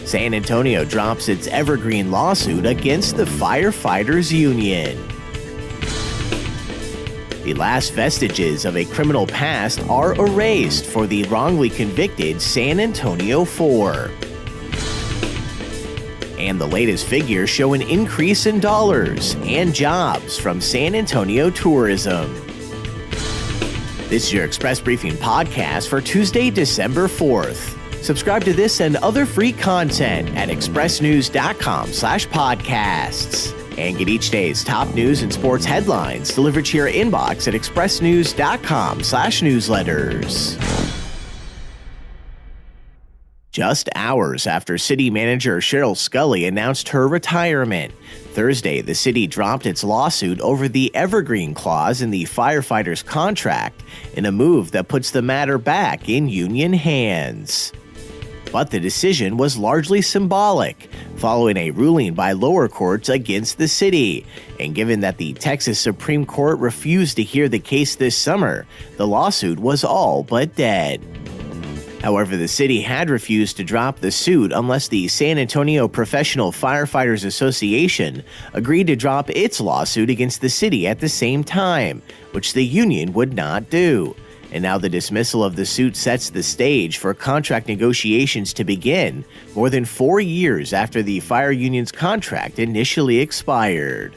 San Antonio drops its evergreen lawsuit against the firefighters union. The last vestiges of a criminal past are erased for the wrongly convicted San Antonio Four. And the latest figures show an increase in dollars and jobs from San Antonio tourism. This is your Express Briefing podcast for Tuesday, December 4th. Subscribe to this and other free content at expressnews.com/podcasts. And get each day's top news and sports headlines delivered to your inbox at expressnews.com/newsletters. Just hours after city manager Cheryl Scully announced her retirement, Thursday, the city dropped its lawsuit over the evergreen clause in the firefighters' contract in a move that puts the matter back in union hands. But the decision was largely symbolic, following a ruling by lower courts against the city. And given that the Texas Supreme Court refused to hear the case this summer, the lawsuit was all but dead. However, the city had refused to drop the suit unless the San Antonio Professional Firefighters Association agreed to drop its lawsuit against the city at the same time, which the union would not do. And now the dismissal of the suit sets the stage for contract negotiations to begin more than 4 years after the fire union's contract initially expired.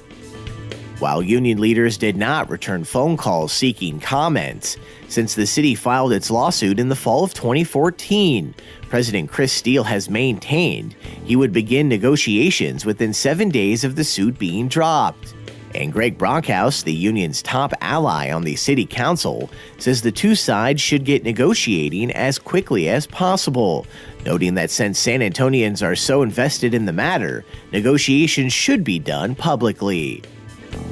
While union leaders did not return phone calls seeking comments, since the city filed its lawsuit in the fall of 2014, President Chris Steele has maintained he would begin negotiations within 7 days of the suit being dropped. And Greg Brockhouse, the union's top ally on the city council, says the two sides should get negotiating as quickly as possible, noting that since San Antonians are so invested in the matter, negotiations should be done publicly.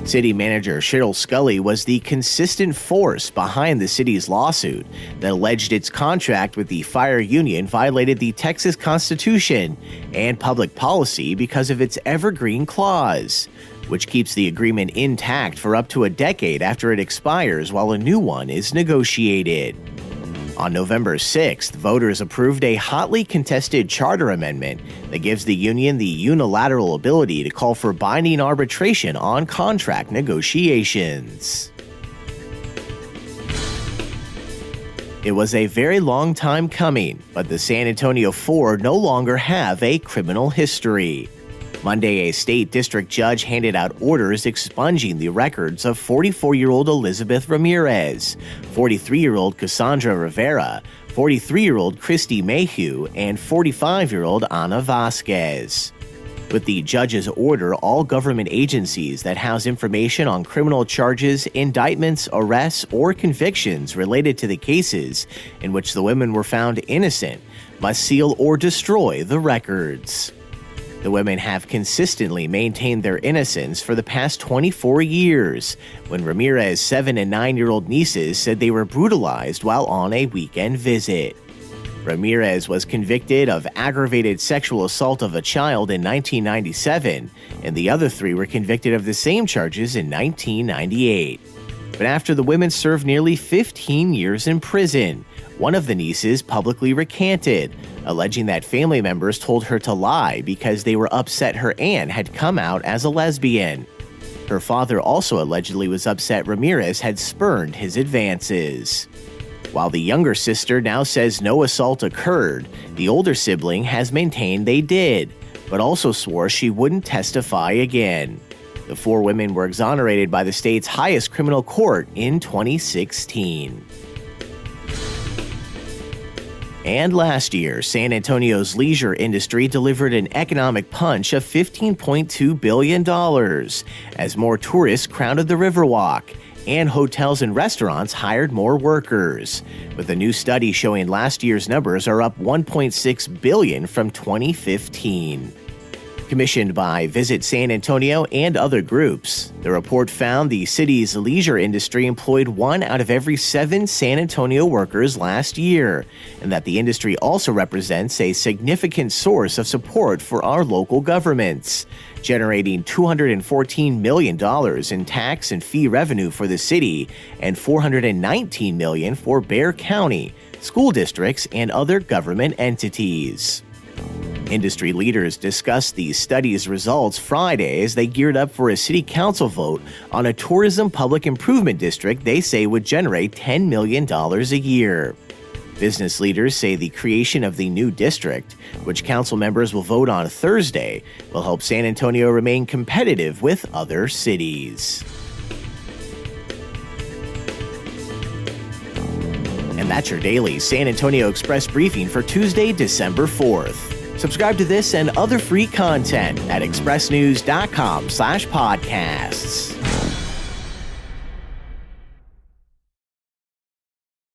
City manager Cheryl Scully was the consistent force behind the city's lawsuit that alleged its contract with the fire union violated the Texas Constitution and public policy because of its evergreen clause, which keeps the agreement intact for up to a decade after it expires while a new one is negotiated. On November 6th, voters approved a hotly contested charter amendment that gives the union the unilateral ability to call for binding arbitration on contract negotiations. It was a very long time coming, but the San Antonio Four no longer have a criminal history. Monday, a state district judge handed out orders expunging the records of 44-year-old Elizabeth Ramirez, 43-year-old Cassandra Rivera, 43-year-old Christy Mayhew, and 45-year-old Ana Vasquez. With the judge's order, all government agencies that house information on criminal charges, indictments, arrests, or convictions related to the cases in which the women were found innocent must seal or destroy the records. The women have consistently maintained their innocence for the past 24 years, when Ramirez's 7- and 9-year-old nieces said they were brutalized while on a weekend visit. Ramirez was convicted of aggravated sexual assault of a child in 1997, and the other three were convicted of the same charges in 1998. But after the women served nearly 15 years in prison, one of the nieces publicly recanted, alleging that family members told her to lie because they were upset her aunt had come out as a lesbian. Her father also allegedly was upset Ramirez had spurned his advances. While the younger sister now says no assault occurred, the older sibling has maintained they did, but also swore she wouldn't testify again. The four women were exonerated by the state's highest criminal court in 2016. And last year, San Antonio's leisure industry delivered an economic punch of $15.2 billion as more tourists crowded the Riverwalk, and hotels and restaurants hired more workers, with a new study showing last year's numbers are up $1.6 billion from 2015. Commissioned by Visit San Antonio and other groups, the report found the city's leisure industry employed 1 out of every 7 San Antonio workers last year, and that the industry also represents a significant source of support for our local governments, generating $214 million in tax and fee revenue for the city and $419 million for Bexar County, school districts, and other government entities. Industry leaders discussed the study's results Friday as they geared up for a city council vote on a tourism public improvement district they say would generate $10 million a year. Business leaders say the creation of the new district, which council members will vote on Thursday, will help San Antonio remain competitive with other cities. And that's your daily San Antonio Express briefing for Tuesday, December 4th. Subscribe to this and other free content at expressnews.com/podcasts.